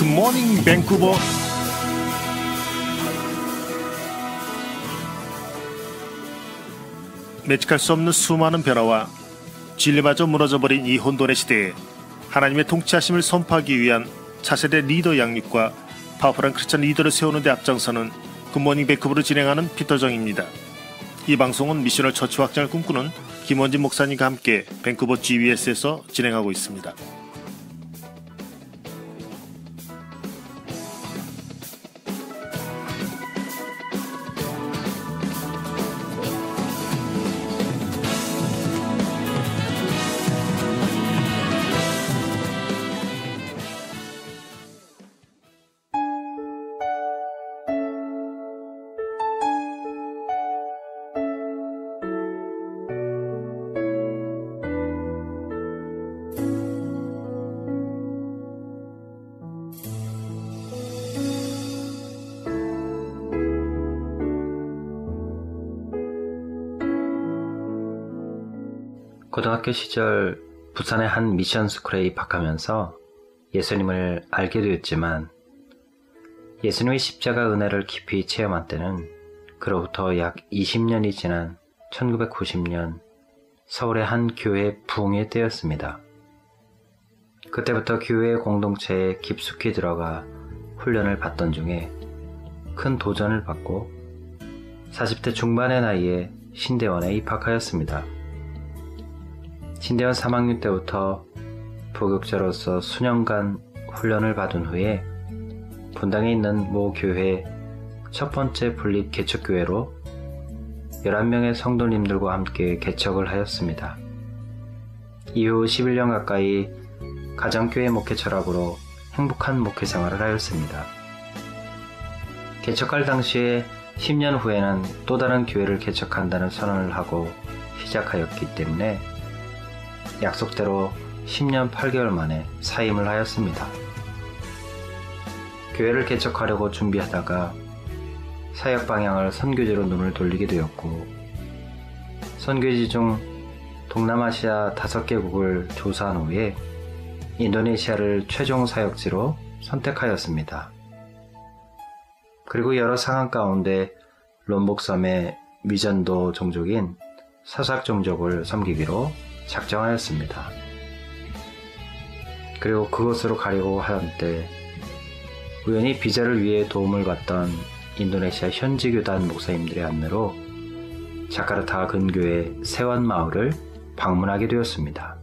굿모닝 밴쿠버. 매직할 수 없는 수많은 변화와 진리마저 무너져버린 이 혼돈의 시대에 하나님의 통치하심을 선포하기 위한 차세대 리더 양육과 파워풀한 크리스천 리더를 세우는 데 앞장서는 굿모닝 밴쿠버를 진행하는 피터정입니다. 이 방송은 미셔널 처치 확장을 꿈꾸는 김원진 목사님과 함께 밴쿠버 GBS에서 진행하고 있습니다. 고등학교 시절 부산의 한 미션 스쿨에 입학하면서 예수님을 알게 되었지만 예수님의 십자가 은혜를 깊이 체험한 때는 그로부터 약 20년이 지난 1990년 서울의 한 교회 부흥의 때였습니다. 그때부터 교회 공동체에 깊숙이 들어가 훈련을 받던 중에 큰 도전을 받고 40대 중반의 나이에 신대원에 입학하였습니다. 신대원 3학년 때부터 부교육자로서 수년간 훈련을 받은 후에 분당에 있는 모 교회 첫 번째 분립 개척교회로 11명의 성도님들과 함께 개척을 하였습니다. 이후 11년 가까이 가정교회 목회 철학으로 행복한 목회 생활을 하였습니다. 개척할 당시에 10년 후에는 또 다른 교회를 개척한다는 선언을 하고 시작하였기 때문에 약속대로 10년 8개월 만에 사임을 하였습니다. 교회를 개척하려고 준비하다가 사역 방향을 선교지로 눈을 돌리게 되었고 선교지 중 동남아시아 5개국을 조사한 후에 인도네시아를 최종 사역지로 선택하였습니다. 그리고 여러 상황 가운데 롬복섬의 미전도 종족인 사삭 종족을 섬기기로 작정하였습니다. 그리고 그곳으로 가려고 하던 때 우연히 비자를 위해 도움을 받던 인도네시아 현지 교단 목사님들의 안내로 자카르타 근교의 세완마을을 방문하게 되었습니다.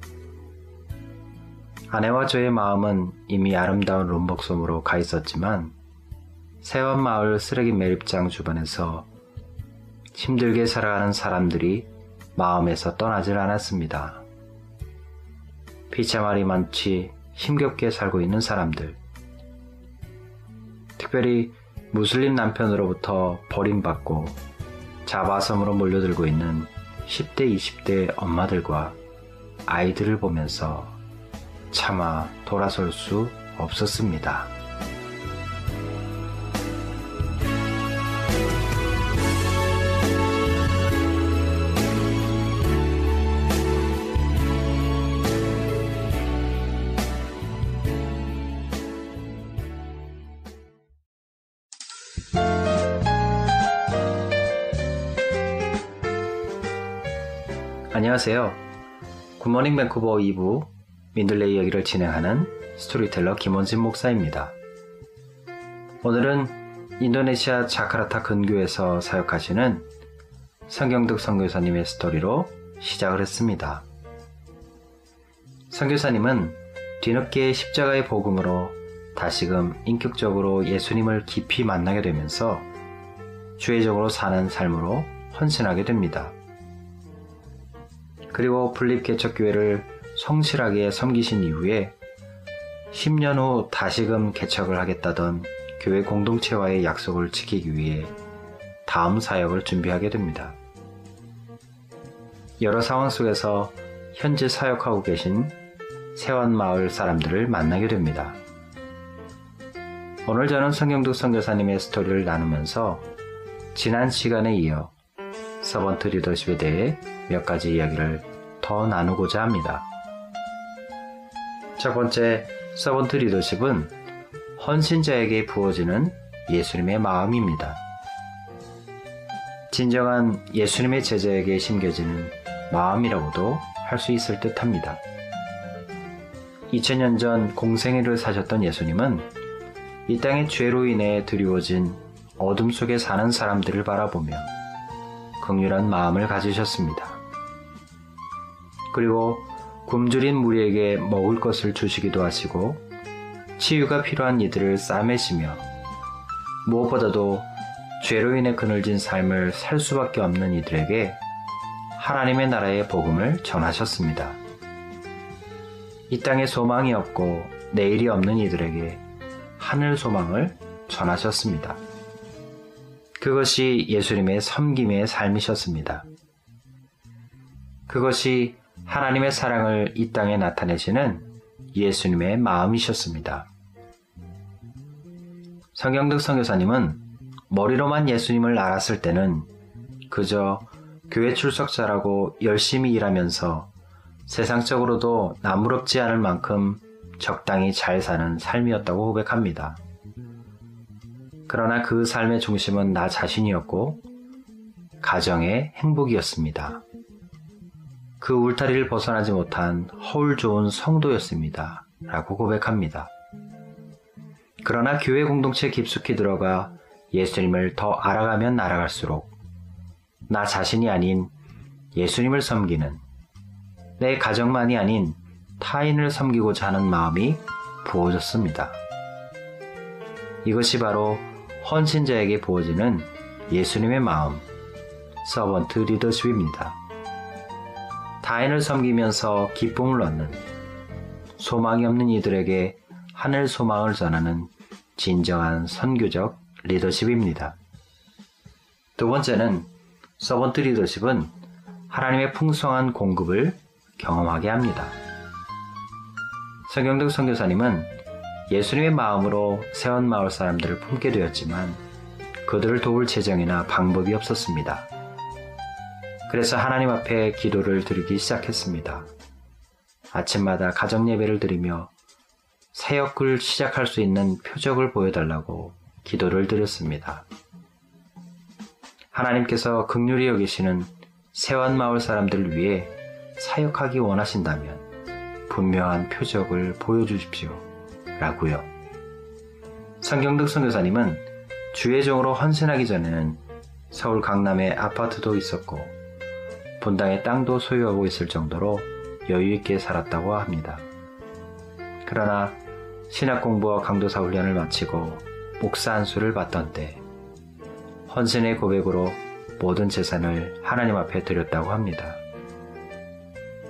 아내와 저의 마음은 이미 아름다운 롬복섬으로 가 있었지만 세완마을 쓰레기 매립장 주변에서 힘들게 살아가는 사람들이 마음에서 떠나질 않았습니다. 피차말이 많지 힘겹게 살고 있는 사람들, 특별히 무슬림 남편으로부터 버림받고 자바섬으로 몰려들고 있는 10대, 20대 엄마들과 아이들을 보면서 차마 돌아설 수 없었습니다. 안녕하세요. 굿모닝 밴쿠버 2부 민들레이 이야기를 진행하는 스토리텔러 김원진 목사입니다. 오늘은 인도네시아 자카르타 근교에서 사역하시는 성경득 선교사님의 스토리로 시작을 했습니다. 선교사님은 뒤늦게 십자가의 복음으로 다시금 인격적으로 예수님을 깊이 만나게 되면서 주의적으로 사는 삶으로 헌신하게 됩니다. 그리고 분립개척교회를 성실하게 섬기신 이후에 10년 후 다시금 개척을 하겠다던 교회 공동체와의 약속을 지키기 위해 다음 사역을 준비하게 됩니다. 여러 상황 속에서 현재 사역하고 계신 세완마을 사람들을 만나게 됩니다. 오늘 저는 성경득 선교사님의 스토리를 나누면서 지난 시간에 이어 서번트 리더십에 대해 몇 가지 이야기를 더 나누고자 합니다. 첫 번째, 서번트 리더십은 헌신자에게 부어지는 예수님의 마음입니다. 진정한 예수님의 제자에게 심겨지는 마음이라고도 할 수 있을 듯합니다. 2000년 전 공생애를 사셨던 예수님은 이 땅의 죄로 인해 드리워진 어둠 속에 사는 사람들을 바라보며 긍휼한 마음을 가지셨습니다. 그리고 굶주린 무리에게 먹을 것을 주시기도 하시고 치유가 필요한 이들을 싸매시며 무엇보다도 죄로 인해 그늘진 삶을 살 수밖에 없는 이들에게 하나님의 나라의 복음을 전하셨습니다. 이 땅에 소망이 없고 내일이 없는 이들에게 하늘 소망을 전하셨습니다. 그것이 예수님의 섬김의 삶이셨습니다. 그것이 하나님의 사랑을 이 땅에 나타내시는 예수님의 마음이셨습니다. 성경득 선교사님은 머리로만 예수님을 알았을 때는 그저 교회 출석자라고 열심히 일하면서 세상적으로도 나무럽지 않을 만큼 적당히 잘 사는 삶이었다고 고백합니다. 그러나 그 삶의 중심은 나 자신이었고 가정의 행복이었습니다. 그 울타리를 벗어나지 못한 허울 좋은 성도였습니다. 라고 고백합니다. 그러나 교회 공동체에 깊숙이 들어가 예수님을 더 알아가면 알아갈수록 나 자신이 아닌 예수님을 섬기는 내 가정만이 아닌 타인을 섬기고자 하는 마음이 부어졌습니다. 이것이 바로 헌신자에게 부어지는 예수님의 마음, 서번트 리더십입니다. 타인을 섬기면서 기쁨을 얻는 소망이 없는 이들에게 하늘 소망을 전하는 진정한 선교적 리더십입니다. 두 번째는 서번트 리더십은 하나님의 풍성한 공급을 경험하게 합니다. 성경득 선교사님은 예수님의 마음으로 세원마을 사람들을 품게 되었지만 그들을 도울 재정이나 방법이 없었습니다. 그래서 하나님 앞에 기도를 드리기 시작했습니다. 아침마다 가정 예배를 드리며 사역을 시작할 수 있는 표적을 보여달라고 기도를 드렸습니다. 하나님께서 긍휼히 여기시는 세원마을 사람들을 위해 사역하기 원하신다면 분명한 표적을 보여주십시오. 라고요. 성경득 선교사님은 주의 종으로 헌신하기 전에는 서울 강남에 아파트도 있었고 분당에 땅도 소유하고 있을 정도로 여유있게 살았다고 합니다. 그러나 신학 공부와 강도사 훈련을 마치고 목사 안수를 받던 때 헌신의 고백으로 모든 재산을 하나님 앞에 드렸다고 합니다.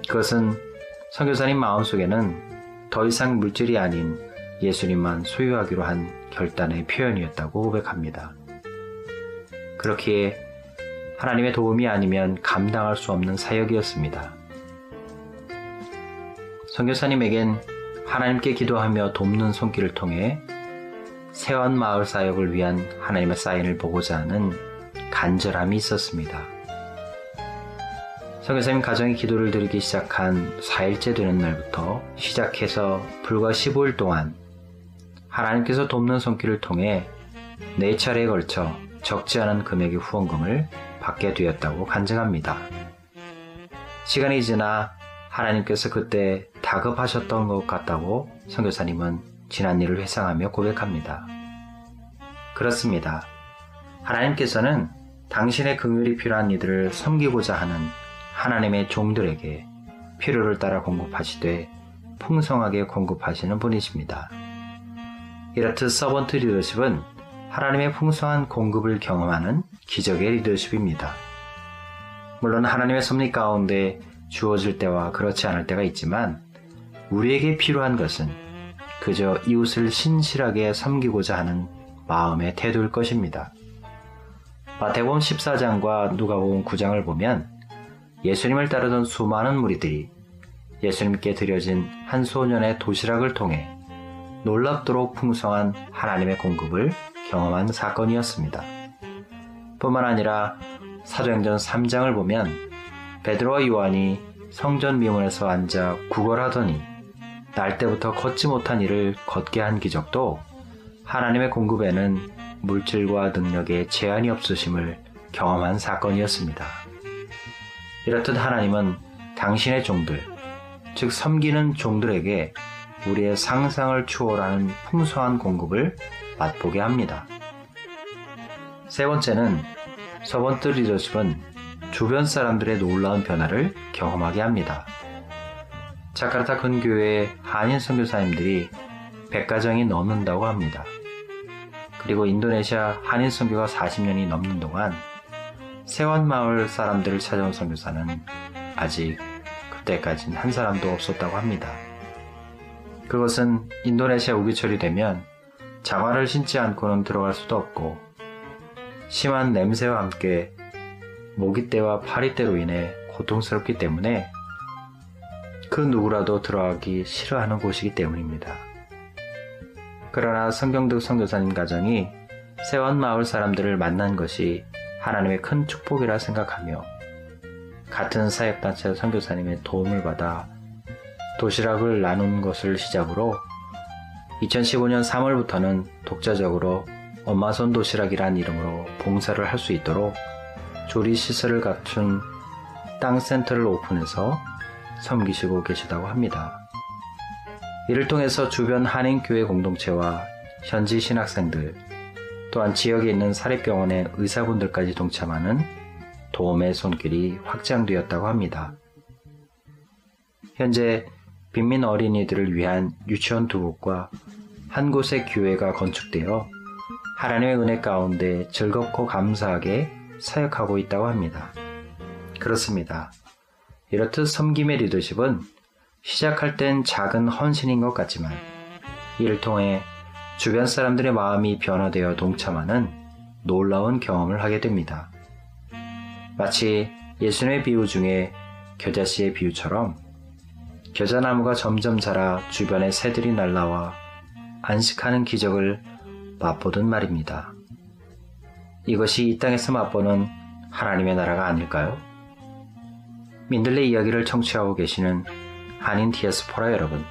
그것은 선교사님 마음속에는 더 이상 물질이 아닌 예수님만 소유하기로 한 결단의 표현이었다고 고백합니다. 그렇기에 하나님의 도움이 아니면 감당할 수 없는 사역이었습니다. 선교사님에겐 하나님께 기도하며 돕는 손길을 통해 세원마을 사역을 위한 하나님의 사인을 보고자 하는 간절함이 있었습니다. 선교사님 가정이 기도를 드리기 시작한 4일째 되는 날부터 시작해서 불과 15일 동안 하나님께서 돕는 손길을 통해 4차례에 걸쳐 적지 않은 금액의 후원금을 받게 되었다고 간증합니다. 시간이 지나 하나님께서 그때 다급하셨던 것 같다고 선교사님은 지난 일을 회상하며 고백합니다. 그렇습니다. 하나님께서는 당신의 긍휼이 필요한 이들을 섬기고자 하는 하나님의 종들에게 필요를 따라 공급하시되 풍성하게 공급하시는 분이십니다. 이렇듯 서번트 리더십은 하나님의 풍성한 공급을 경험하는 기적의 리더십입니다. 물론 하나님의 섭리 가운데 주어질 때와 그렇지 않을 때가 있지만 우리에게 필요한 것은 그저 이웃을 신실하게 섬기고자 하는 마음의 태도일 것입니다. 마태복음 14장과 누가복음 9장을 보면 예수님을 따르던 수많은 무리들이 예수님께 드려진 한 소년의 도시락을 통해 놀랍도록 풍성한 하나님의 공급을 경험한 사건이었습니다. 뿐만 아니라 사도행전 3장을 보면 베드로와 요한이 성전 미문에서 앉아 구걸하더니 날 때부터 걷지 못한 이를 걷게 한 기적도 하나님의 공급에는 물질과 능력에 제한이 없으심을 경험한 사건이었습니다. 이렇듯 하나님은 당신의 종들, 즉 섬기는 종들에게 우리의 상상을 초월하는 풍성한 공급을 맛보게 합니다. 세 번째는 서번트 리더십은 주변 사람들의 놀라운 변화를 경험하게 합니다. 자카르타 근교의 한인 선교사님들이 100가정이 넘는다고 합니다. 그리고 인도네시아 한인 선교가 40년이 넘는 동안 세원마을 사람들을 찾아온 선교사는 아직 그때까진 한 사람도 없었다고 합니다. 그것은 인도네시아 우기철이 되면 장화를 신지 않고는 들어갈 수도 없고 심한 냄새와 함께 모기떼와 파리떼로 인해 고통스럽기 때문에 그 누구라도 들어가기 싫어하는 곳이기 때문입니다. 그러나 성경득 선교사님 가정이 세원마을 사람들을 만난 것이 하나님의 큰 축복이라 생각하며 같은 사역단체 선교사님의 도움을 받아 도시락을 나눈 것을 시작으로 2015년 3월부터는 독자적으로 엄마손 도시락이란 이름으로 봉사를 할 수 있도록 조리시설을 갖춘 땅센터를 오픈해서 섬기시고 계시다고 합니다. 이를 통해서 주변 한인교회 공동체와 현지 신학생들, 또한 지역에 있는 사립병원의 의사분들까지 동참하는 도움의 손길이 확장되었다고 합니다. 현재 빈민 어린이들을 위한 유치원 2곳과 한 곳의 교회가 건축되어 하나님의 은혜 가운데 즐겁고 감사하게 사역하고 있다고 합니다. 그렇습니다. 이렇듯 섬김의 리더십은 시작할 땐 작은 헌신인 것 같지만 이를 통해 주변 사람들의 마음이 변화되어 동참하는 놀라운 경험을 하게 됩니다. 마치 예수님의 비유 중에 겨자씨의 비유처럼 겨자나무가 점점 자라 주변에 새들이 날라와 안식하는 기적을 맛보듯 말입니다. 이것이 이 땅에서 맛보는 하나님의 나라가 아닐까요? 민들레 이야기를 청취하고 계시는 한인 디아스포라 여러분,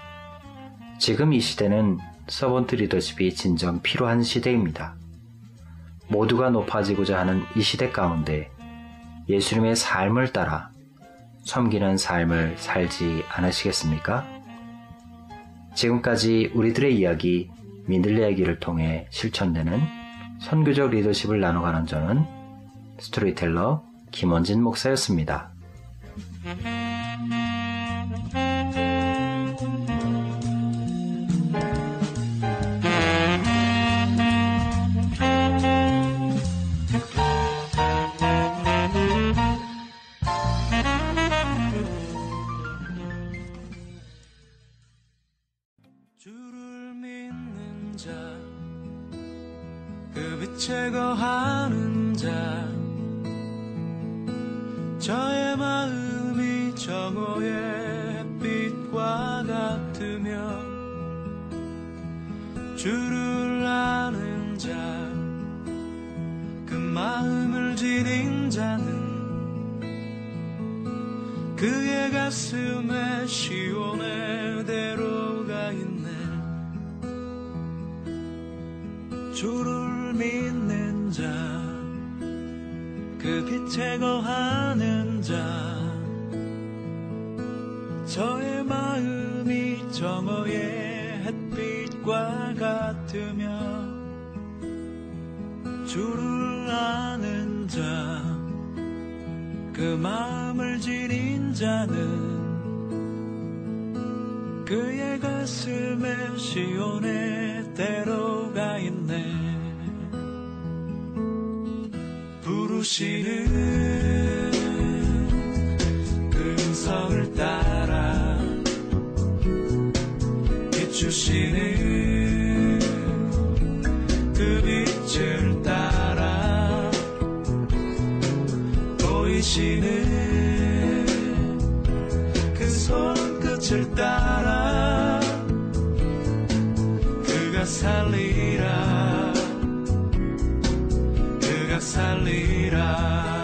지금 이 시대는 서번트 리더십이 진정 필요한 시대입니다. 모두가 높아지고자 하는 이 시대 가운데 예수님의 삶을 따라 섬기는 삶을 살지 않으시겠습니까? 지금까지 우리들의 이야기, 민들레 이야기를 통해 실천되는 선교적 리더십을 나눠가는 저는 스토리텔러 김원진 목사였습니다. 주를 믿는 자, 그 빛에 거하는 자, 저의 마음이 정오의 햇빛과 같으며 주를 아는 자, 그 마음을 지닌 자는 그의 가슴에 시온의 대로가 있네. 주를 믿는 자, 그 빛에 거하는 자, 저의 마음이 정오의 햇빛과 같으며 주를 아는 자, 그 마음을 지닌 자는 그의 가슴에 시온의 대로가 있네. 부르시는 그 음성을 따라 비추시는 그 빛을 따라 보이시는 그 손끝을 따라 그가 살리라, 그가 살리라.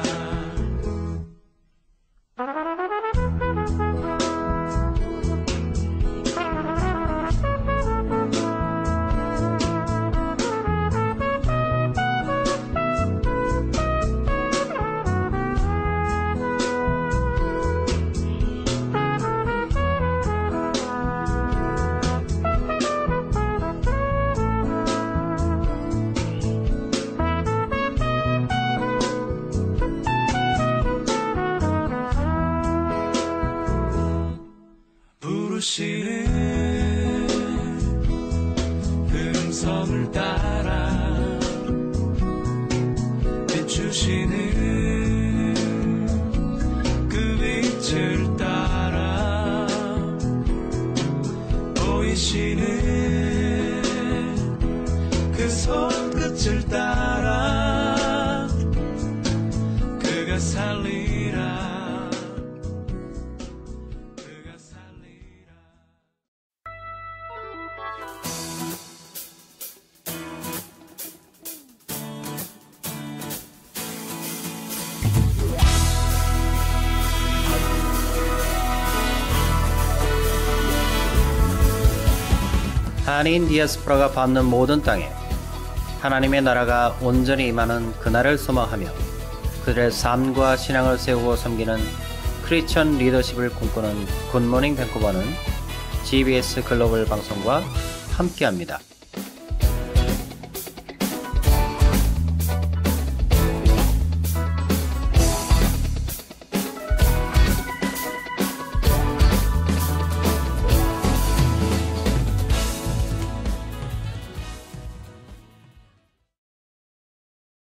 부르시는 그 음성을 따라 비추시는 그 빛을 따라 보이시는 그 손끝을 따라 그가 살리라 그가 살리라. 한인 디아스포라가 밟는 모든 땅에 하나님의 나라가 온전히 임하는 그날을 소망하며 그들의 삶과 신앙을 세우고 섬기는 크리스천 리더십을 꿈꾸는 굿모닝 밴쿠버는 GBS 글로벌 방송과 함께합니다.